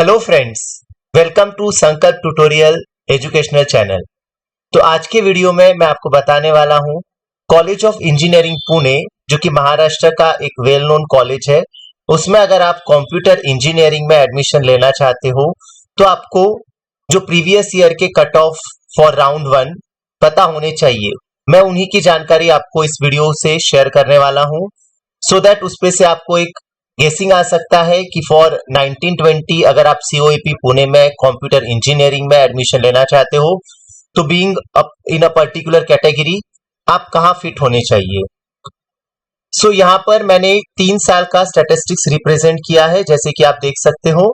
Hello friends, welcome to संकल्प tutorial educational channel. तो आज के वीडियो में मैं आपको बताने वाला हूं कॉलेज ऑफ इंजीनियरिंग पुणे, जो कि महाराष्ट्र का एक वेल नोन कॉलेज है। उसमें अगर आप कंप्यूटर इंजीनियरिंग में एडमिशन लेना चाहते हो तो आपको जो प्रीवियस ईयर के कट ऑफ फॉर राउंड 1 पता होने चाहिए। मैं उन्हीं की जानकारी आपको इस वीडियो से शेयर करने वाला हूं, सो दैट उस पे से आपको एक गेसिंग आ सकता है कि फॉर 1920 अगर आप COEP पुणे में कंप्यूटर इंजीनियरिंग में एडमिशन लेना चाहते हो तो being in a particular category आप कहाँ फिट होने चाहिए। सो यहाँ पर मैंने 3 साल का स्टैटिस्टिक्स रिप्रेजेंट किया है, जैसे कि आप देख सकते हो।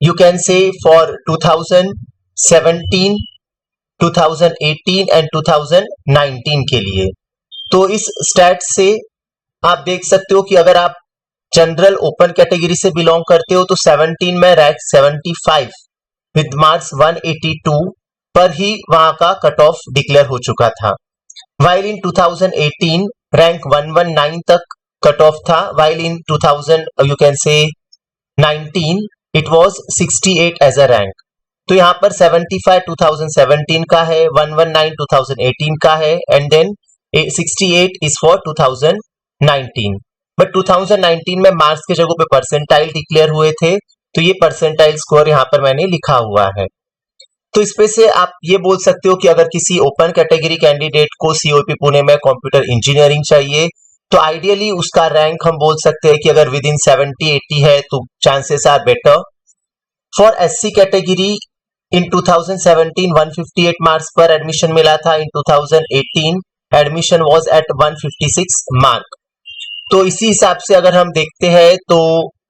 यू कैन से फॉर 2017, 2018 एंड 2019 के लिए। तो इस स्टैट से आप देख सकते हो कि अगर आप जनरल ओपन कैटेगरी से बिलोंग करते हो तो 17 में रैंक 75 विद मार्क्स 182 पर ही वहां का कट ऑफ डिक्लेयर हो चुका था। वाइल इन 2018 रैंक 119 तक कट ऑफ था, while in 2000 you can say 19 it was 68 as a rank. तो यहाँ पर 75 2017 का है, 119 2018 का है and then 68 is for 2019। But 2019 में मार्क्स के जगह पे परसेंटाइल डिक्लेयर हुए थे, तो ये परसेंटाइल स्कोर यहाँ पर मैंने लिखा हुआ है। तो इस पे से आप ये बोल सकते हो कि अगर किसी ओपन कैटेगरी कैंडिडेट को COEP पुणे में कंप्यूटर इंजीनियरिंग चाहिए तो आइडियली उसका रैंक हम बोल सकते हैं कि अगर विद इन 70-80 है तो chances are better. For SC category in 2017 158 marks पर एडमिशन मिला था, in 2018 admission was at 156 mark. तो इसी हिसाब से अगर हम देखते हैं तो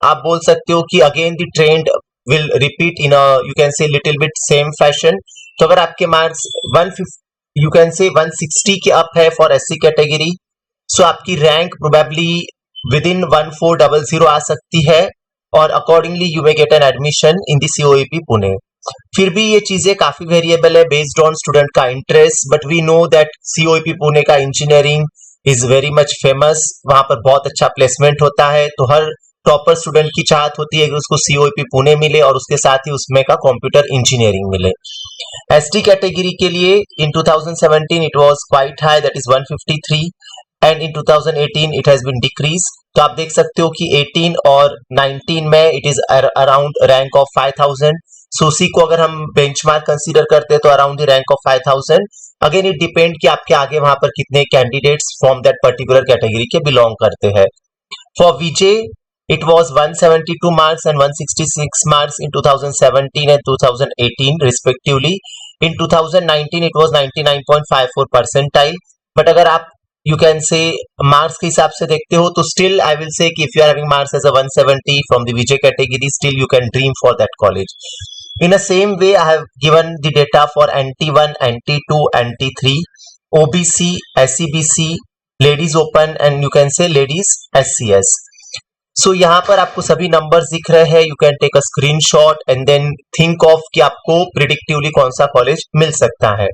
आप बोल सकते हो कि again the trend will repeat in you can से लिटिल बिट सेम फैशन। तो अगर आपके मार्क्स 150 यू कैन से 160 के अप है फॉर SC कैटेगरी, सो आपकी रैंक प्रोबेबली विद इन 1400 आ सकती है और accordingly you may get an admission in the COEP Pune. फिर भी ये चीजें काफी वेरिएबल है बेस्ड ऑन स्टूडेंट का interest, but we know that COEP Pune का engineering is very much famous. वहां पर बहुत अच्छा प्लेसमेंट होता है, तो हर टॉपर स्टूडेंट की चाहत होती है कि उसको COEP पुणे मिले और उसके साथ ही उसमें का कंप्यूटर इंजीनियरिंग मिले। ST कैटेगरी के लिए in 2017 it was quite high, that is 153 and in 2018 it has been decrease. तो आप देख सकते हो कि 18 और 19 में it is around rank of 5000। सो उसी को अगर हम बेंचमार्क कंसीडर करते हैं तो around the rank of 5000। Again it depend कि आपके आगे वहां पर कितने candidates from that particular category के बिलोंग करते हैं। For VJ it was 172 marks and 166 marks in 2017 and 2018 respectively. In 2019 it was 99.54 percentile. But अगर आप you can say marks के हिसाब से देखते हो तो still I will say कि if you are having marks as a 170 from the VJ category, still you can dream for that college. In the same way, I have given the data for NT1, NT2, NT3, OBC, SCBC, ladies open and you can say ladies SCS. सो यहाँ पर आपको सभी numbers दिख रहे हैं। You can take a screenshot and then think of कि आपको प्रिडिक्टिवली कौन सा कॉलेज मिल सकता है,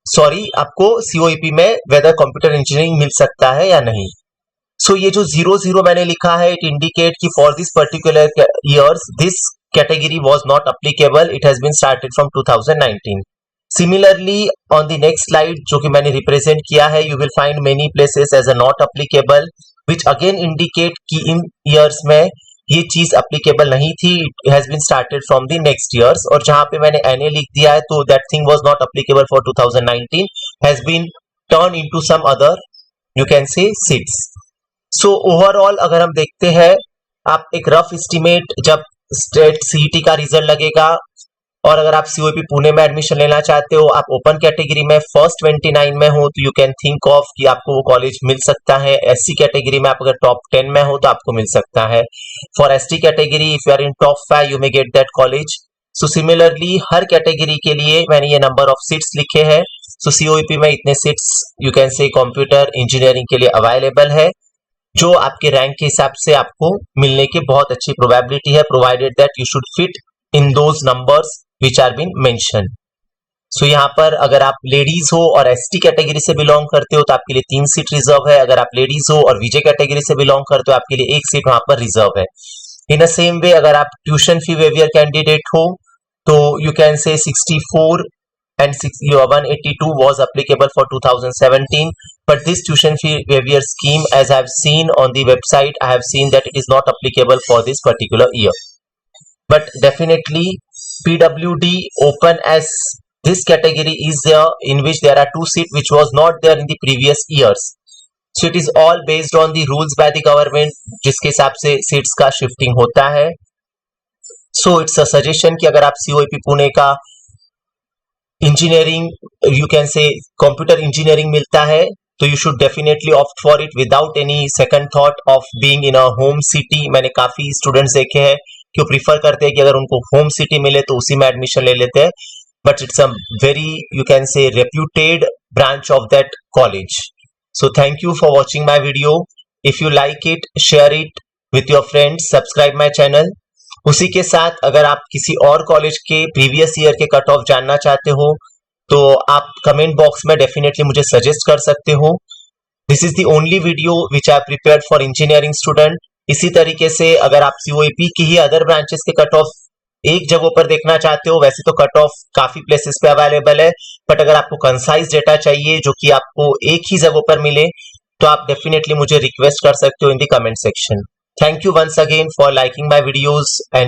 सॉरी आपको COEP में वेदर कंप्यूटर इंजीनियरिंग मिल सकता है या नहीं। सो ये जो 00 मैंने लिखा है, इट इंडिकेट कि for this particular years this category was not applicable, it has been started from 2019। Similarly on the next slide जो कि मैंने रिप्रेजेंट किया है, you will find many places as a not applicable, which again indicate कि इन years में ये चीज applicable नहीं थी, it has been started from the next years। और जहां पे मैंने NA लिख दिया है तो that thing was not applicable for 2019 has been turned into some other you can say seats। so overall अगर हम देखते हैं, आप एक रफ एस्टिमेट जब स्टेट CET का रिजल्ट लगेगा और अगर आप COEP पुणे में एडमिशन लेना चाहते हो, आप ओपन कैटेगरी में फर्स्ट 29 में हो तो यू कैन थिंक ऑफ कि आपको वो कॉलेज मिल सकता है। SC कैटेगरी में आप अगर टॉप 10 में हो तो आपको मिल सकता है। For ST category if you are in top 5 you may get that college. So similarly हर कैटेगरी के लिए मैंने ये नंबर ऑफ सीट्स लिखे हैं। सो COEP में इतने सीट्स यू कैन से कंप्यूटर इंजीनियरिंग के लिए अवेलेबल है, जो आपके रैंक के हिसाब से आपको मिलने की बहुत अच्छी प्रोबेबिलिटी है, provided that you should fit in those numbers which are been mentioned। सो यहाँ पर अगर आप लेडीज हो और ST कैटेगरी से बिलोंग करते हो तो आपके लिए 3 सीट रिजर्व है। अगर आप लेडीज हो और VJ कैटेगरी से बिलोंग करते हो आपके लिए 1 सीट वहां पर रिजर्व है। इन द सेम वे अगर आप ट्यूशन फी वेवियर कैंडिडेट हो तो यू कैन से 64 and 182 was applicable for 2017, but this tuition fee waiver scheme, as I have seen on the website, I have seen that it is not applicable for this particular year. But definitely PWD open as this category is there, in which there are 2 seats which was not there in the previous years. So it is all based on the rules by the government, जिसके हिसाब से seats का shifting होता है. So it's a suggestion कि अगर आप COEP Pune का इंजीनियरिंग यू कैन से कंप्यूटर इंजीनियरिंग मिलता है तो you should definitely opt for it without any second thought of being in a home city. मैंने काफी स्टूडेंट्स देखे हैं कि वो प्रीफर करते हैं कि अगर उनको होम सिटी मिले तो उसी में एडमिशन ले लेते हैं, but it's a very you can से reputed branch of that college. So thank you for watching my video. If you like it, share it with your friends, subscribe my channel. उसी के साथ अगर आप किसी और कॉलेज के previous year के कट ऑफ जानना चाहते हो तो आप कमेंट बॉक्स में डेफिनेटली मुझे सजेस्ट कर सकते हो. This is the only video which I prepared for engineering student. इसी तरीके से अगर आप COEP की ही अदर ब्रांचेस के कट ऑफ एक जगह पर देखना चाहते हो, वैसे तो कट ऑफ काफी प्लेसेस पे अवेलेबल है, बट अगर आपको कंसाइज डेटा चाहिए जो कि आपको एक ही जगह पर मिले तो आप डेफिनेटली मुझे रिक्वेस्ट कर सकते हो in the comment section. Thank you once again for liking my videos and